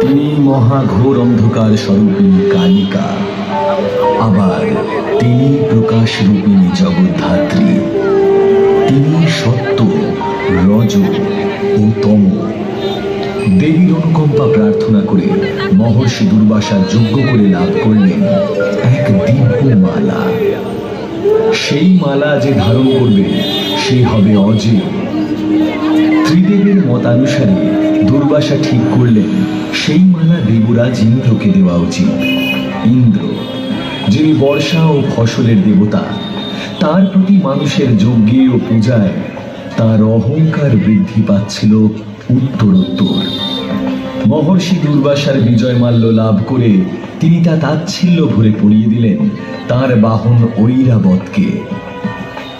তিনি মহাঘোর অন্ধকার স্বরূপিণী কালিকা, আবার তিনি প্রকাশ রূপিণী জগদ্ধাত্রী। তিনি সত্য, রজ ও তম। দেবীর অনুকম্পা প্রার্থনা করে মহর্ষি দুর্বাসা যজ্ঞ করে লাভ করলেন এক দিব্য মালা। সেই মালা যে ধারণ করবে সে হবে অজেয়। ত্রিদেবের মতানুসারে দুর্বাসা ঠিক করলেন সেই মালা দেবরাজ ইন্দ্রকে দেওয়া উচিত। ইন্দ্র, যিনি বর্ষা ও ফসলের দেবতা, তার প্রতি মানুষের যজ্ঞে ও পূজায় তার অহংকার বৃদ্ধি পাচ্ছিল উত্তরোত্তর। মহর্ষি দুর্বাসার বিজয় মাল্য লাভ করে তিনি তা তাচ্ছিল্য ভরে পরিয়ে দিলেন তার বাহন ঐরাবতকে।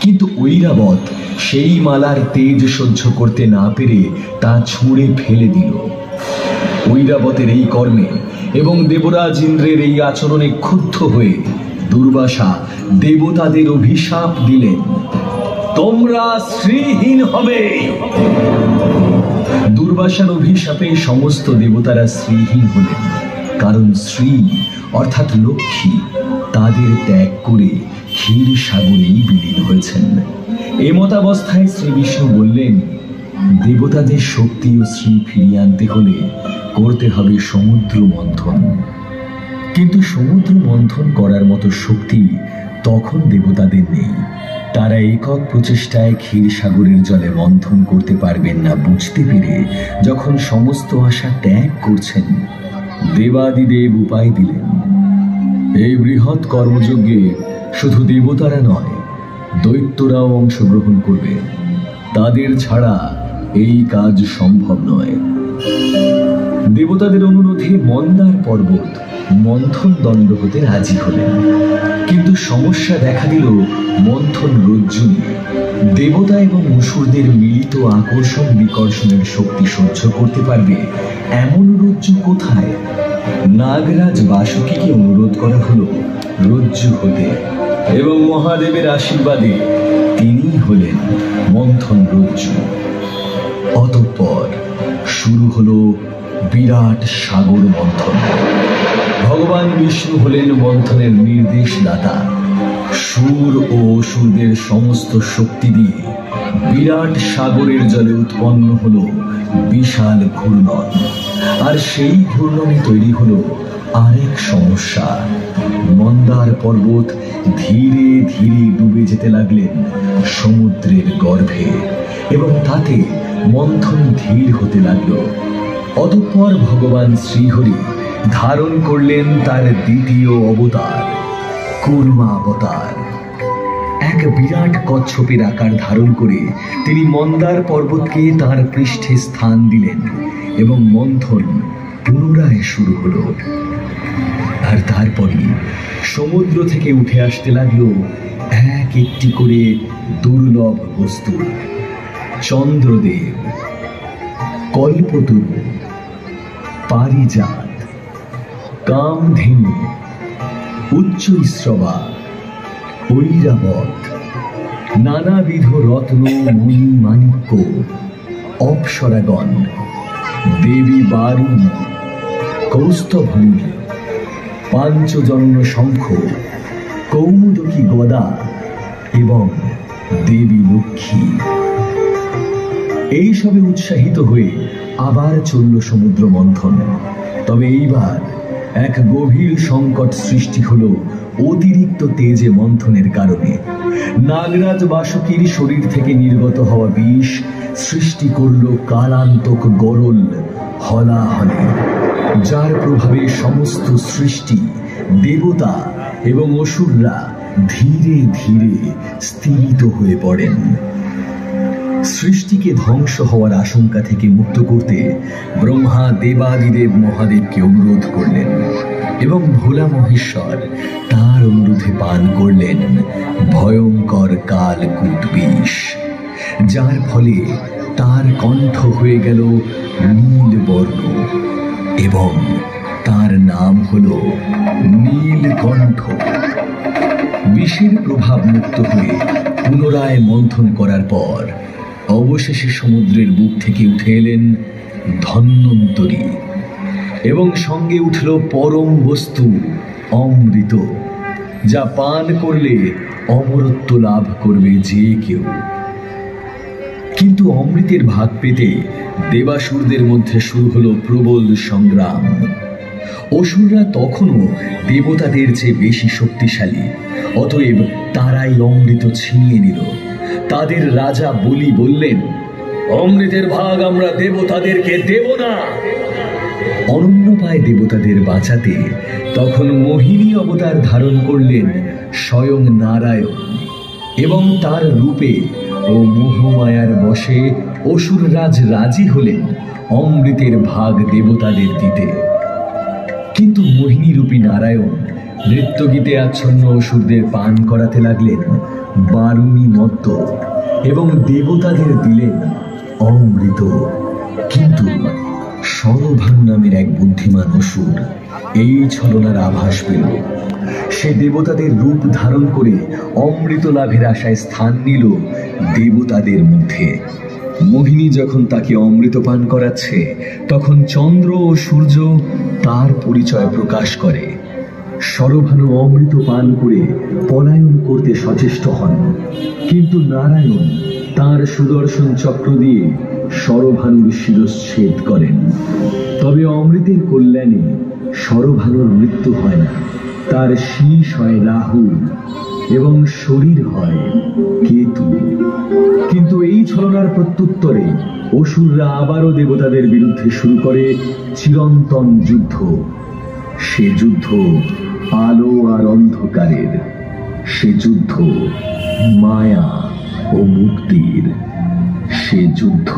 কিন্তু ঐরাবত সেই মালার তেজ সহ্য করতে না পেরে তা ছুঁড়ে ফেলে দিল। ঐরাবতের এই কর্মে এবং দেবরাজ ইন্দ্রের এই আচরণে ক্ষুব্ধ হয়ে দুর্বাসা দেবতাদের অভিশাপ দিলেন, তোমরা শ্রীহীন হবে। দুর্বাসার অভিশাপে সমস্ত দেবতারা শ্রীহীন হলেন, কারণ শ্রী অর্থাৎ লক্ষ্মী তাদের ত্যাগ করে ক্ষীর সাগরেই বিলীন হয়েছেন। এমতাবস্থায় শ্রী বিষ্ণু বললেন, দেবতাদের শক্তি ও শ্রী ফিরিয়ে আনতে হলে করতে হবে সমুদ্র মন্থন। কিন্তু সমুদ্র মন্থন করার মতো শক্তি তখন দেবতাদের নেই। তারা একক প্রচেষ্টায় ক্ষীর সাগরের জলে মন্থন করতে পারবেন না বুঝতে পেরে যখন সমস্ত আশা ত্যাগ করছেন, দেবাদিদেব উপায় দিলেন, এই বৃহৎ কর্মযজ্ঞে শুধু দেবতারা নয়, দৈত্যরাও অংশগ্রহণ করবে। তাদের ছাড়া এই কাজ সম্ভব নয়। দেবতাদের অনুরোধে মন্দার পর্বত মন্থন দণ্ড হতে রাজি হলেন। কিন্তু সমস্যা দেখা দিল মন্থন রজ্জু নিয়ে। দেবতা এবং অসুরদের মিলিত আকর্ষণ বিকর্ষণের শক্তি সহ্য করতে পারবে এমন রজ্জু কোথায়? নাগরাজ বাসুকীকে অনুরোধ করা হলো রজ্জু হতে, এবং মহাদেবের আশীর্বাদে তিনি হলেন মন্থন রজ্জু। অতঃপর শুরু হলো বিরাট সাগর মন্থন। ভগবান বিষ্ণু হলেন মন্থনের নির্দেশদাতা। সুর ও অসুরদের সমস্ত শক্তি দিয়ে বিরাট সাগরের জলে উৎপন্ন হলো বিশাল ঘূর্ণন। আর সেই ঘূর্ণনে তৈরি হলো আরেক সমস্যা। মন্দার পর্বত ধীরে ধীরে ডুবে যেতে লাগলেন সমুদ্রের গর্ভে, এবং তাতে মন্থন ধীর হতে লাগলো। অতঃপর ভগবান শ্রীহরি ধারণ করলেন তার দ্বিতীয় অবতার, কুর্মাবতার। এক বিরাট কচ্ছপের আকার ধারণ করে তিনি মন্দার পর্বতকে তার পৃষ্ঠে স্থান দিলেন, এবং মন্থন পুনরায় শুরু হলো। আর তারপরই সমুদ্র থেকে উঠে আসতে লাগলো এক একটি করে দুর্লভ বস্তু। চন্দ্রদেব, কল্পতরু, পারিজাত, কামধেনু, উচ্চৈঃশ্রবা, ঐরাবত, নানাবিধ রত্ন, মণি, মাণিক্য, অপ্সরাগণ, দেবী বারুণী, কৌস্তভনী, পাঞ্চজন্য শঙ্খ, কৌমুদকী গদা এবং দেবী লক্ষ্মী। এইসবে উৎসাহিত হয়ে আবার চলল সমুদ্র মন্থন। তবে এইবার এক গভীর সংকট সৃষ্টি হলো অতিরিক্ত তেজে মন্থনের কারণে। নাগরাজ বাসুকীর শরীর থেকে নির্গত হওয়া বিষ সৃষ্টি করল কালান্তক গরল হলাহলে, যার প্রভাবে সমস্ত সৃষ্টি, দেবতা এবং অসুররা ধীরে ধীরে স্থিরিত হয়ে পড়েন। সৃষ্টিকে ধ্বংস হওয়ার আশঙ্কা থেকে মুক্ত করতে ব্রহ্মা দেবাদিদেব মহাদেবকে অনুরোধ করলেন, এবং ভোলা মহেশ্বর তার অনুরোধে পান করলেন ভয়ঙ্কর কালকূট বিষ, যার ফলে তার কণ্ঠ হয়ে গেল নীলবর্ণ এবং তার নাম হল নীলকণ্ঠ। বিষের প্রভাব মুক্ত হয়ে পুনরায় মন্থন করার পর অবশেষে সমুদ্রের বুক থেকে উঠে এলেন ধন্বন্তরী। এবং সঙ্গে উঠল পরম বস্তু অমৃত, যা পান করলে অমরত্ব লাভ করবে যে কেউ। কিন্তু অমৃতের ভাগ পেতে দেবাসুরদের মধ্যে শুরু হলো প্রবল সংগ্রাম। অসুররা তখনও দেবতাদের চেয়ে বেশি শক্তিশালী, অতএব তারাই অমৃত ছিনিয়ে নিল। তাদের রাজা বলি বললেন, অমৃতের ভাগ আমরা দেবতাদেরকে দেব না। অনন্য পায় দেবতাদের বাঁচাতে তখন মোহিনী অবতার ধারণ করলেন স্বয়ং নারায়ণ, এবং তার রূপে ও মোহমায়ার বশে অসুররাজ রাজি হলেন অমৃতের ভাগ দেবতাদের দিতে। কিন্তু মোহিনী রূপী নারায়ণ নৃত্যগীতে আচ্ছন্ন অসুরদের পান করাতে লাগলেন বারুণী মত্ত, এবং দেবতাদের দিলেন অমৃত। কিন্তু সরভানু নামের এক বুদ্ধিমান অসুর এই ছলনার আভাস পেল। সে দেবতাদের রূপ ধারণ করে অমৃত লাভের আশায় স্থান নিল দেবতাদের মধ্যে। মোহিনী যখন তাকে অমৃত পান করাচ্ছে, তখন চন্দ্র ও সূর্য তার পরিচয় প্রকাশ করে। সরভানু অমৃত পান করে পলায়ন করতে সচেষ্ট হন, কিন্তু নারায়ণ তার সুদর্শন চক্র দিয়ে সরভানুর শিরচ্ছেদ করেন। তবে অমৃতের কল্যাণে সরভানুর মৃত্যু হয় না, তার শীষ হয় রাহু এবং শরীর হয় কেতু। কিন্তু এই ছলনার প্রত্যুত্তরে অসুররা আবারও দেবতাদের বিরুদ্ধে শুরু করে চিরন্তন যুদ্ধ। সে যুদ্ধ আলো আর অন্ধকারের, সে যুদ্ধ মায়া ও মুক্তির, সে যুদ্ধ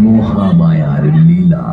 মহামায়ার লীলা।